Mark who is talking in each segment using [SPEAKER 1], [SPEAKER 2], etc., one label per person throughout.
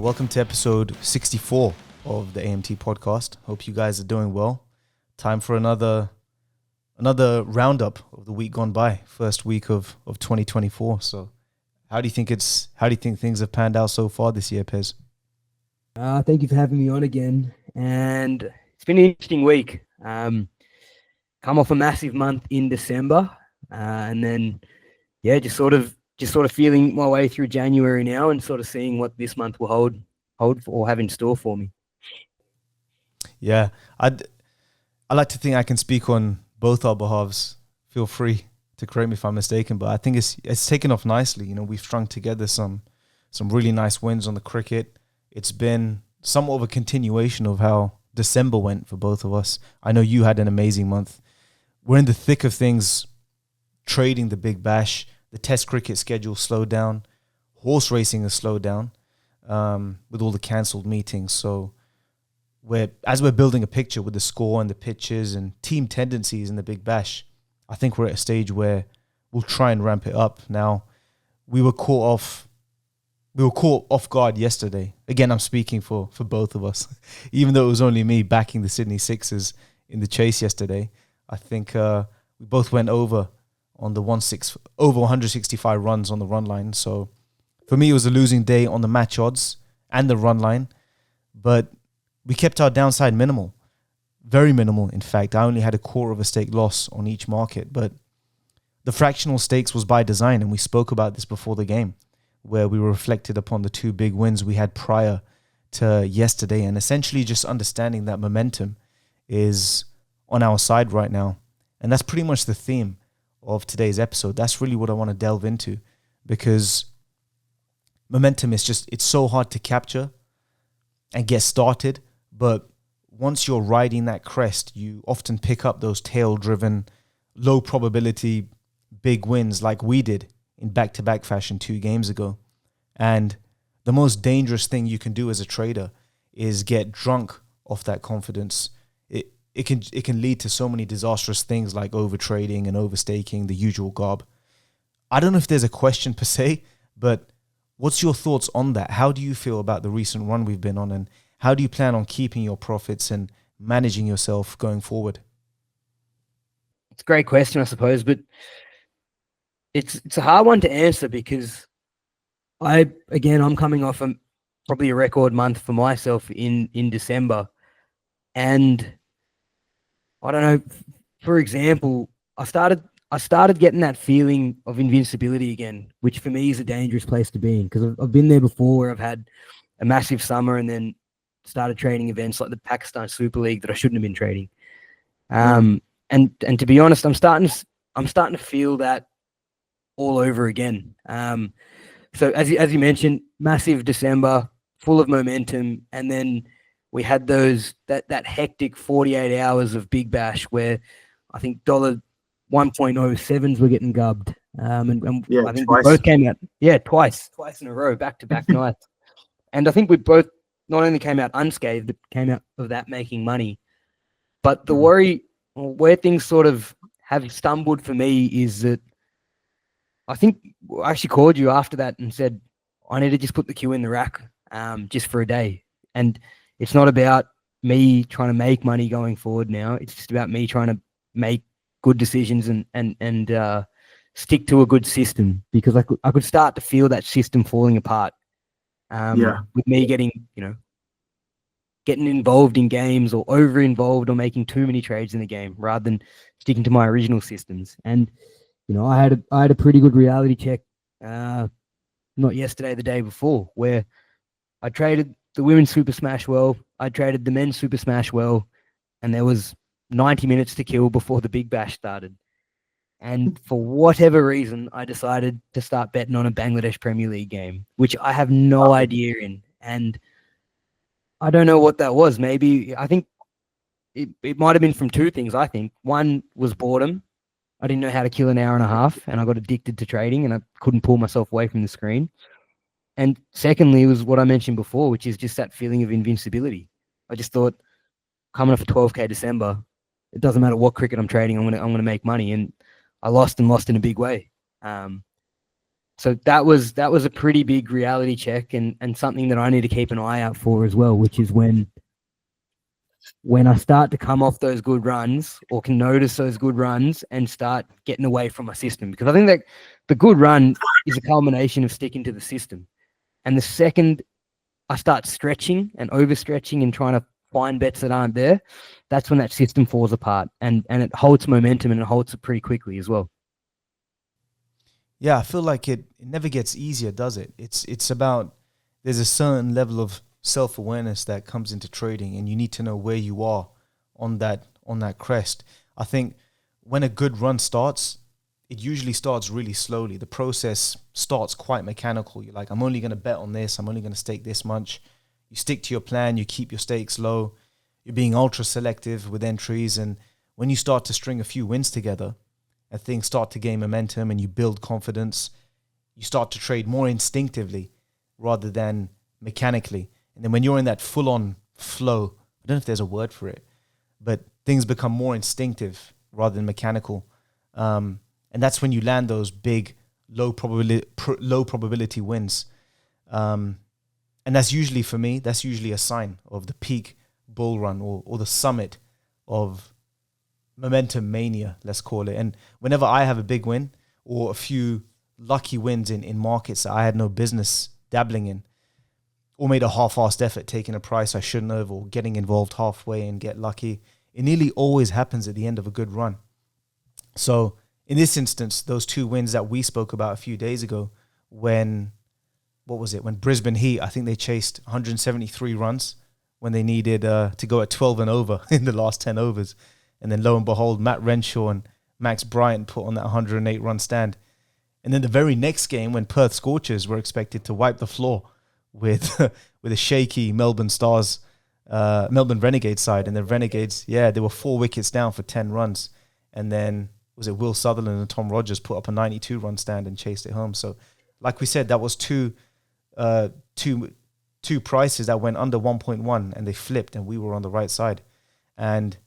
[SPEAKER 1] Welcome to episode 64 of the AMT podcast. Hope you guys are doing well. Time for another roundup of the week gone by, first week of 2024. So how do you think things have panned out so far this year, Pez?
[SPEAKER 2] Thank you for having me on again. And it's been an interesting week. Come off a massive month in December, and then just sort of feeling my way through January now, and sort of seeing what this month will hold or have in store for me.
[SPEAKER 1] Yeah, I like to think I can speak on both our behalves. Feel free to correct me if I'm mistaken, but I think it's taken off nicely. You know, we've strung together some really nice wins on the cricket. It's been somewhat of a continuation of how December went for both of us. I know you had an amazing month. We're in the thick of things, trading the Big Bash. The Test cricket schedule slowed down. Horse racing has slowed down with all the cancelled meetings. So as we're building a picture with the score and the pitches and team tendencies in the Big Bash, I think we're at a stage where we'll try and ramp it up. Now, we were caught off guard yesterday. Again, I'm speaking for both of us. Even though it was only me backing the Sydney Sixers in the chase yesterday, I think we both went over on the over 165 runs on the run line. So for me, it was a losing day on the match odds and the run line. But we kept our downside minimal. Very minimal, in fact. I only had a quarter of a stake loss on each market. But the fractional stakes was by design, and we spoke about this before the game, where we reflected upon the two big wins we had prior to yesterday, and essentially just understanding that momentum is on our side right now. And that's pretty much the theme of today's episode. That's really what I want to delve into, because momentum is it's so hard to capture and get started. But once you're riding that crest, you often pick up those tail-driven, low probability big wins like we did in back-to-back fashion 2 games ago. And the most dangerous thing you can do as a trader is get drunk off that confidence. It can lead to so many disastrous things like overtrading and overstaking, the usual garb. I don't know if there's a question per se, but what's your thoughts on that? How do you feel about the recent run we've been on, and how do you plan on keeping your profits and managing yourself going forward?
[SPEAKER 2] It's a great question, I suppose, but it's a hard one to answer, because I'm coming off probably a record month for myself in December. And I don't know, for example, I started getting that feeling of invincibility again, which for me is a dangerous place to be in, because I've been there before, where I've had a massive summer and then started trading events like the Pakistan Super League that I shouldn't have been trading. And to be honest, I'm starting to feel that all over again. So as you mentioned, massive December, full of momentum, and then we had that hectic 48 hours of Big Bash where I think $1.07s were getting gubbed. And I think twice. We both came out, twice in a row, back-to-back nights. And I think we both not only came out unscathed, but came out of that making money. But the worry, where things sort of have stumbled for me, is that I think I actually called you after that and said, I need to just put the queue in the rack just for a day. And it's not about me trying to make money going forward now. It's just about me trying to make good decisions and stick to a good system, because I could start to feel that system falling apart with me getting involved in games, or over involved, or making too many trades in the game rather than sticking to my original systems. And I had a pretty good reality check, not yesterday, the day before, where I traded the women's Super Smash well, I traded the men's Super Smash well, and there was 90 minutes to kill before the Big Bash started. And for whatever reason, I decided to start betting on a Bangladesh Premier League game, which I have no idea in. And I don't know what that was. Maybe, I think it might have been from two things, I think. One was boredom. I didn't know how to kill an hour and a half, and I got addicted to trading, and I couldn't pull myself away from the screen. And secondly, was what I mentioned before, which is just that feeling of invincibility. I just thought, coming off a 12K December, it doesn't matter what cricket I'm trading, I'm gonna make money. And I lost in a big way. So that was a pretty big reality check, and something that I need to keep an eye out for as well, which is when I start to come off those good runs or can notice those good runs and start getting away from my system. Because I think that the good run is a culmination of sticking to the system. And the second I start stretching and overstretching and trying to find bets that aren't there, that's when that system falls apart, and it holds momentum, and it holds it pretty quickly as well.
[SPEAKER 1] Yeah, I feel like it never gets easier, does it? It's about, there's a certain level of self-awareness that comes into trading, and you need to know where you are on that crest. I think when a good run starts, it usually starts really slowly. The process starts quite mechanical. You're like, I'm only going to bet on this. I'm only going to stake this much. You stick to your plan. You keep your stakes low. You're being ultra selective with entries. And when you start to string a few wins together and things start to gain momentum and you build confidence, you start to trade more instinctively rather than mechanically. And then when you're in that full-on flow, I don't know if there's a word for it, but things become more instinctive rather than mechanical. And that's when you land those big, low probability wins. And that's usually, for me, that's usually a sign of the peak bull run or the summit of momentum mania, let's call it. And whenever I have a big win or a few lucky wins in markets that I had no business dabbling in, or made a half-assed effort taking a price I shouldn't have, or getting involved halfway and get lucky, it nearly always happens at the end of a good run. So in this instance, those two wins that we spoke about a few days ago, when Brisbane Heat, I think they chased 173 runs when they needed to go at 12 and over in the last 10 overs. And then lo and behold, Matt Renshaw and Max Bryant put on that 108 run stand. And then the very next game, when Perth Scorchers were expected to wipe the floor with a shaky Melbourne Renegades side, and the Renegades, they were 4 wickets down for 10 runs. And then was it Will Sutherland and Tom Rogers put up a 92 run stand and chased it home. So like we said, that was two prices that went under 1.1 and they flipped and we were on the right side. And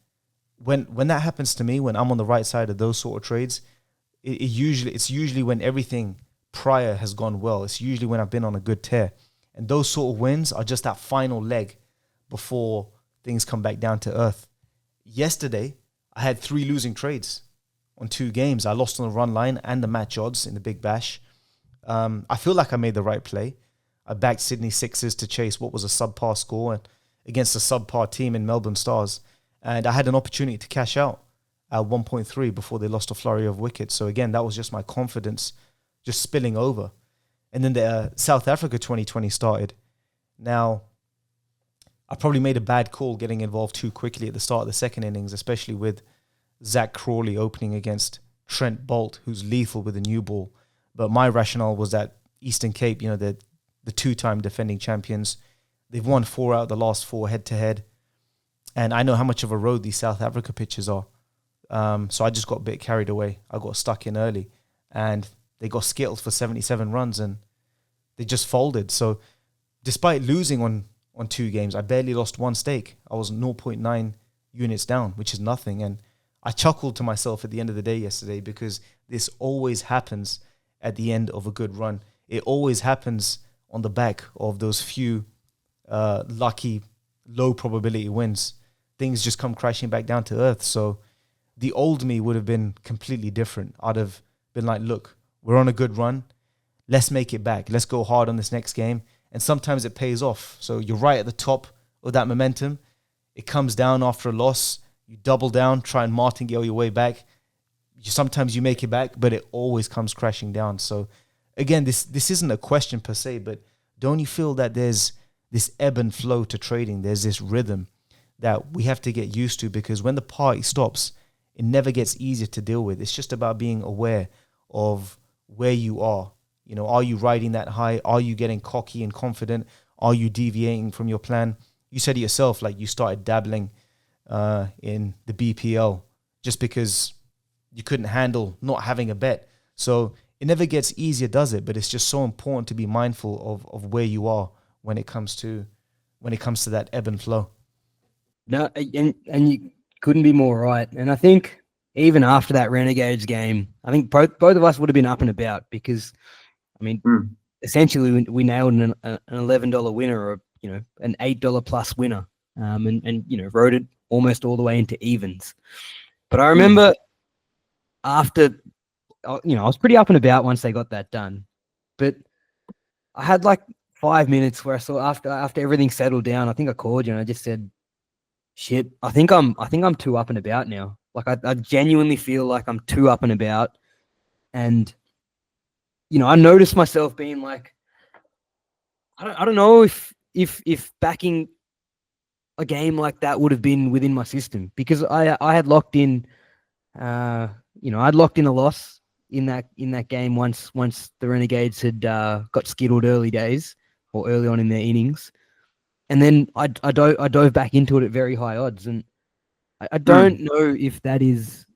[SPEAKER 1] when that happens to me, when I'm on the right side of those sort of trades, it's usually when everything prior has gone well. It's usually when I've been on a good tear. And those sort of wins are just that final leg before things come back down to earth. Yesterday, I had 3 losing trades on 2 games. I lost on the run line and the match odds in the Big Bash. I feel like I made the right play. I backed Sydney Sixers to chase what was a subpar score and against a subpar team in Melbourne Stars. And I had an opportunity to cash out at 1.3 before they lost a flurry of wickets. So again, that was just my confidence just spilling over. And then the South Africa 2020 started. Now, I probably made a bad call getting involved too quickly at the start of the second innings, especially with Zach Crawley opening against Trent Bolt, who's lethal with a new ball. But my rationale was that Eastern Cape, the 2-time defending champions, they've won 4 out of the last 4 head-to-head. And I know how much of a road these South Africa pitches are. So I just got a bit carried away. I got stuck in early. And they got skittled for 77 runs and they just folded. So despite losing on 2 games, I barely lost 1 stake. I was 0.9 units down, which is nothing. And I chuckled to myself at the end of the day yesterday because this always happens at the end of a good run. It always happens on the back of those few lucky, low probability wins. Things just come crashing back down to earth. So the old me would have been completely different. I'd have been like, look, we're on a good run. Let's make it back. Let's go hard on this next game. And sometimes it pays off. So you're right at the top of that momentum. It comes down after a loss. You double down, try and martingale your way back. Sometimes you make it back, but it always comes crashing down. So again, this isn't a question per se, but don't you feel that there's this ebb and flow to trading? There's this rhythm that we have to get used to, because when the party stops, it never gets easier to deal with. It's just about being aware of where you are. Are you riding that high? Are you getting cocky and confident? Are you deviating from your plan? You said it yourself, like you started dabbling in the BPL just because you couldn't handle not having a bet. So it never gets easier, does it? But it's just so important to be mindful of where you are when it comes to that ebb and flow.
[SPEAKER 2] No, and you couldn't be more right. And I think even after that Renegades game, I think both of us would have been up and about, because I mean,
[SPEAKER 3] Mm.
[SPEAKER 2] essentially we nailed an $11 winner, or an $8 plus winner, and rode it almost all the way into evens. But I remember after, I was pretty up and about once they got that done, but I had like 5 minutes where I saw, after everything settled down, I think I called you and I just said, shit, I think I'm too up and about now. Like I genuinely feel like I'm too up and about. And I noticed myself being like, I don't know if backing a game like that would have been within my system, because I had locked in, I'd locked in a loss in that game once the Renegades had got skittled early days, or early on in their innings, and then I dove back into it at very high odds, and I don't know if that is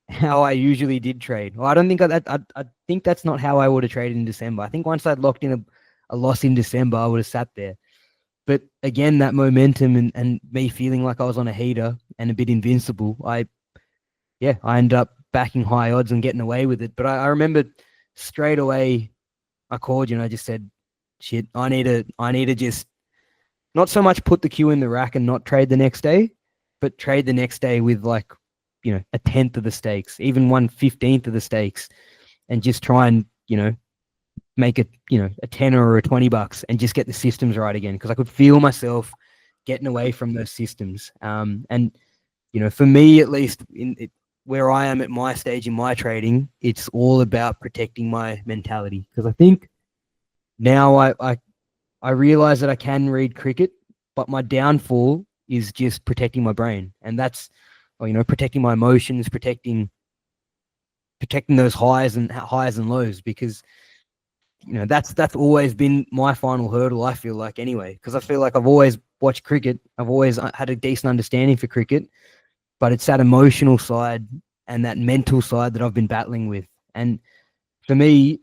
[SPEAKER 2] how I usually did trade. Well, I don't think I think that's not how I would have traded in December. I think once I'd locked in a loss in December, I would have sat there. But again, that momentum and me feeling like I was on a heater and a bit invincible, I ended up backing high odds and getting away with it. But I remember straight away I called you and I just said, shit, I need to just not so much put the cue in the rack and not trade the next day, but trade the next day with like, a tenth of the stakes, even 1/15th of the stakes, and just try and, make it, a 10 or a $20 and just get the systems right again. Cause I could feel myself getting away from those systems. And, for me, at least where I am at my stage in my trading, it's all about protecting my mentality. Cause I think now I realize that I can read cricket, but my downfall is just protecting my brain. And that's, protecting my emotions, protecting those highs and lows, because that's always been my final hurdle, I feel like, anyway, because I feel like I've always watched cricket, I've always had a decent understanding for cricket, but it's that emotional side and that mental side that I've been battling with. And for me,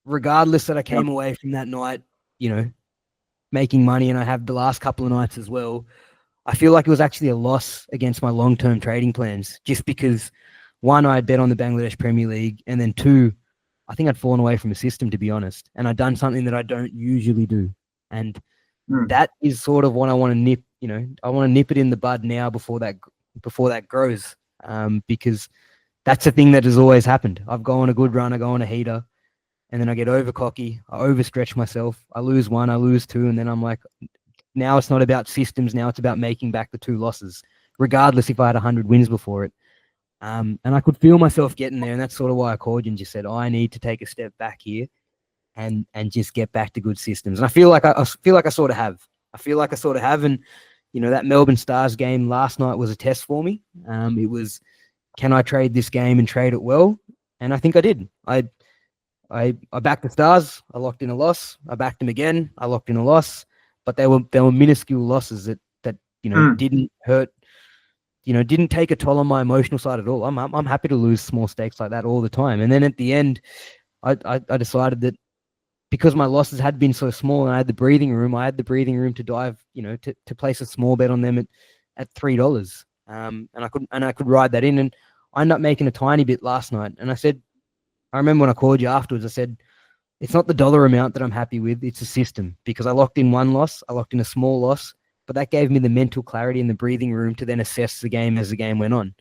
[SPEAKER 2] regardless that I came away from that night, making money, and I have the last couple of nights as well, I feel like it was actually a loss against my long-term trading plans, just because, one, I had bet on the Bangladesh Premier League, and then two, I think I'd fallen away from the system, to be honest, and I'd done something that I don't usually do. And that is sort of what I want to nip. I want to nip it in the bud now before that grows, because that's the thing that has always happened. I've gone on a good run, I go on a heater, and then I get over cocky, I overstretch myself, I lose one, I lose two, and then I'm like, now it's not about systems. Now it's about making back the two losses, regardless if I had 100 wins before it. And I could feel myself getting there, and that's sort of why I called you and just said, I need to take a step back here and just get back to good systems. And I feel like I sort of have. I feel like I sort of have. And that Melbourne Stars game last night was a test for me. It was, can I trade this game and trade it well? And I think I did. I backed the Stars. I locked in a loss. I backed them again. I locked in a loss. But they were minuscule losses that didn't hurt, didn't take a toll on my emotional side at all. I'm happy to lose small stakes like that all the time. And then at the end, I decided that because my losses had been so small and I had the breathing room to dive, to place a small bet on them at $3. And I could ride that in, and I ended up making a tiny bit last night. And I remember when I called you afterwards, I said, it's not the dollar amount that I'm happy with. It's a system, because I locked in one loss. I locked in a small loss, but that gave me the mental clarity and the breathing room to then assess the game as the game went on.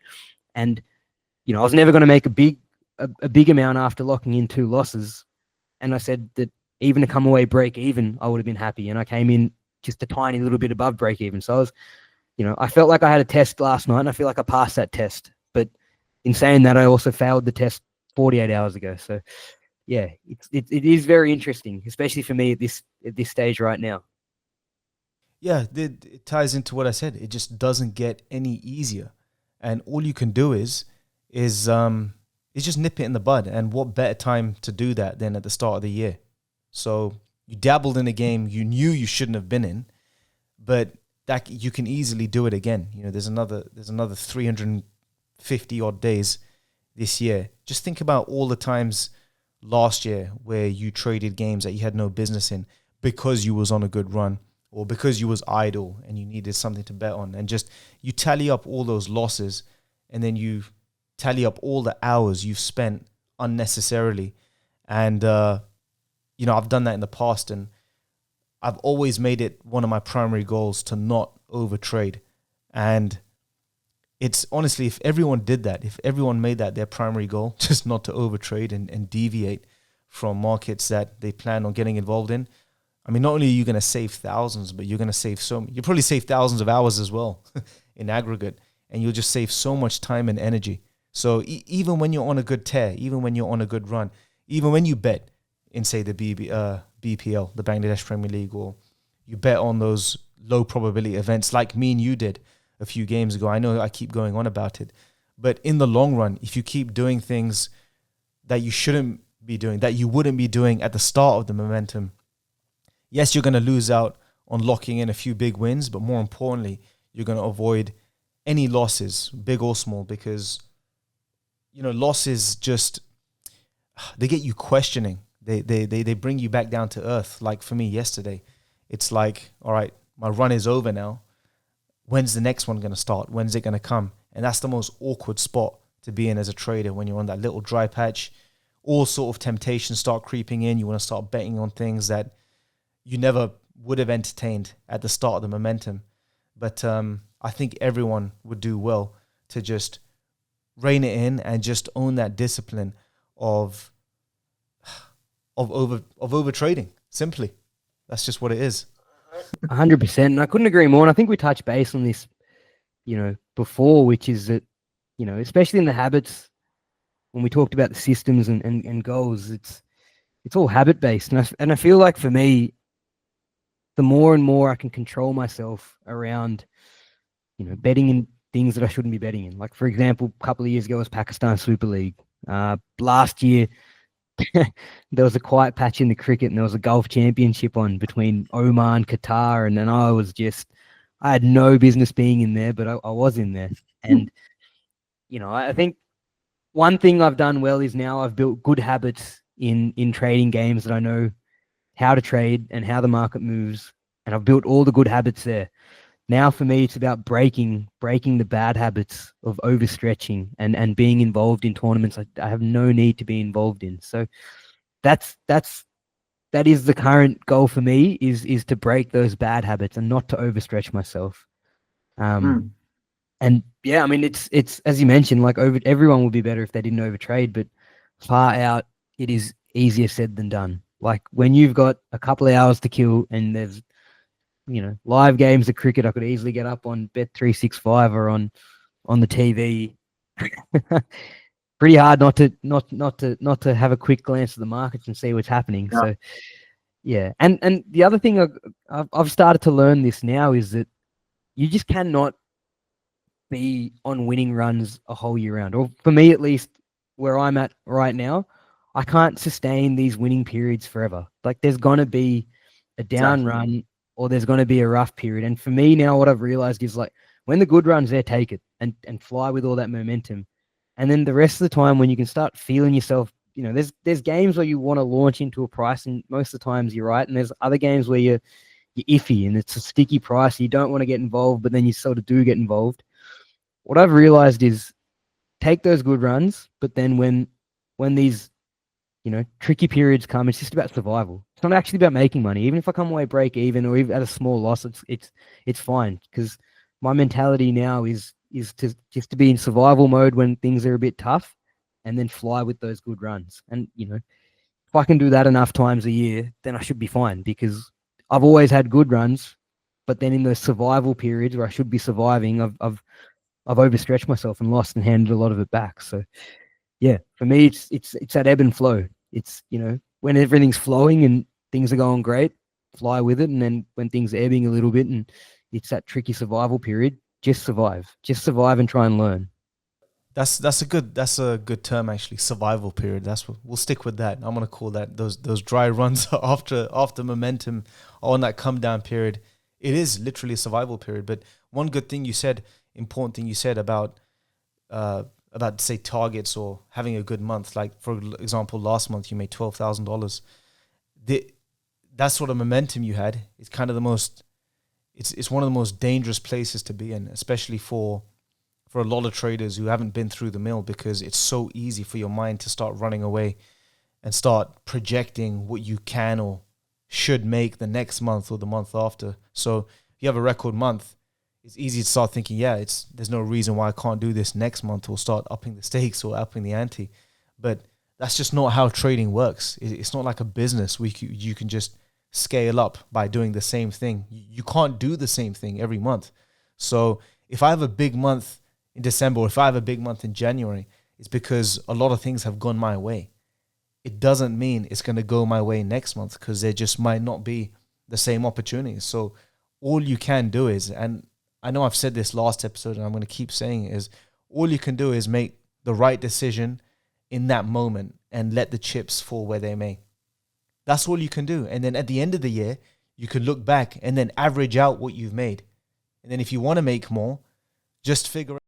[SPEAKER 2] And, I was never going to make a big amount after locking in two losses. And I said that even to come away break even, I would have been happy. And I came in just a tiny little bit above break even. So I was, I felt like I had a test last night, and I feel like I passed that test. But in saying that, I also failed the test 48 hours ago. So yeah, it is very interesting, especially for me at this stage right now.
[SPEAKER 1] Yeah, it ties into what I said. It just doesn't get any easier, and all you can do is just nip it in the bud. And what better time to do that than at the start of the year? So you dabbled in a game you knew you shouldn't have been in, but that you can easily do it again. There's another 350 odd days this year. Just think about all the times last year where you traded games that you had no business in because you was on a good run, or because you was idle and you needed something to bet on, and just you tally up all those losses, and then you tally up all the hours you've spent unnecessarily, And I've done that in the past, and I've always made it one of my primary goals to not overtrade. And it's honestly, if everyone did that, if everyone made that their primary goal, just not to overtrade and deviate from markets that they plan on getting involved in, I mean, not only are you going to save thousands, but you're going to save you'll probably save thousands of hours as well in aggregate, and you'll just save so much time and energy. So even when you're on a good tear, even when you're on a good run, even when you bet in, say, the BPL, the Bangladesh Premier League, or you bet on those low probability events like me and you did a few games ago. I know I keep going on about it, but in the long run, if you keep doing things that you shouldn't be doing, that you wouldn't be doing at the start of the momentum, yes, you're going to lose out on locking in a few big wins, but more importantly, you're going to avoid any losses, big or small, because, losses just, they get you questioning. They bring you back down to earth. Like for me yesterday, it's like, all right, my run is over now. When's the next one going to start? When's it going to come? And that's the most awkward spot to be in as a trader, when you're on that little dry patch. All sort of temptations start creeping in. You want to start betting on things that you never would have entertained at the start of the momentum. But I think everyone would do well to just rein it in and just own that discipline of over trading. Simply, that's just what it is.
[SPEAKER 2] 100%. And I couldn't agree more. And I think we touched base on this, before, which is that, especially in the habits, when we talked about the systems and goals, it's all habit based. And I feel like for me, the more and more I can control myself around, betting in things that I shouldn't be betting in. Like, for example, a couple of years ago was Pakistan Super League. Last year, there was a quiet patch in the cricket, and there was a golf championship on between Oman, Qatar, and then I had no business being in there, but I was in there. And, I think one thing I've done well is now I've built good habits in trading games that I know how to trade and how the market moves. And I've built all the good habits there. Now for me, it's about breaking the bad habits of overstretching and being involved in tournaments I have no need to be involved in. So that is the current goal for me, is to break those bad habits and not to overstretch myself. And yeah, I mean, it's as you mentioned, like everyone would be better if they didn't overtrade, but far out, it is easier said than done. Like when you've got a couple of hours to kill and there's, live games of cricket, I could easily get up on Bet365 or on the TV. Pretty hard not to have a quick glance at the markets and see what's happening. Yeah. So yeah, and the other thing I've started to learn this now is that you just cannot be on winning runs a whole year round. Or for me, at least, where I'm at right now, I can't sustain these winning periods forever. Like there's going to be a down run, or there's going to be a rough period. And for me now, what I've realized is, like, when the good run's there, take it and fly with all that momentum. And then the rest of the time, when you can start feeling yourself, there's games where you want to launch into a price, and most of the times you're right. And there's other games where you're iffy and it's a sticky price. You don't want to get involved, but then you sort of do get involved. What I've realized is take those good runs, but then when these, tricky periods come, it's just about survival. It's not actually about making money. Even if I come away break even or even at a small loss, it's fine, because my mentality now is to be in survival mode when things are a bit tough, and then fly with those good runs. And if I can do that enough times a year, then I should be fine, because I've always had good runs, but then in those survival periods where I should be surviving, I've overstretched myself and lost and handed a lot of it back. So yeah, for me, it's that ebb and flow. It's, when everything's flowing and things are going great, fly with it. And then when things are ebbing a little bit and it's that tricky survival period, just survive and try and learn.
[SPEAKER 1] That's a good term, actually. Survival period. We'll stick with that. I'm gonna call that those dry runs after momentum, on that come down period. It is literally a survival period. But one good thing you said, important thing you said about say targets or having a good month. Like for example, last month you made $12,000. That sort of momentum you had is kind of the most. It's one of the most dangerous places to be in, especially for a lot of traders who haven't been through the mill, because it's so easy for your mind to start running away and start projecting what you can or should make the next month or the month after. So if you have a record month, it's easy to start thinking, there's no reason why I can't do this next month, or start upping the stakes or upping the ante. But that's just not how trading works. It's not like a business where you can just scale up by doing the same thing. You can't do the same thing every month. So if I have a big month in December, or if I have a big month in January, it's because a lot of things have gone my way. It doesn't mean it's going to go my way next month, because there just might not be the same opportunities. So all you can do is, and I know I've said this last episode and I'm going to keep saying it, is all you can do is make the right decision in that moment and let the chips fall where they may. That's all you can do. And then at the end of the year, you can look back and then average out what you've made. And then if you want to make more, just figure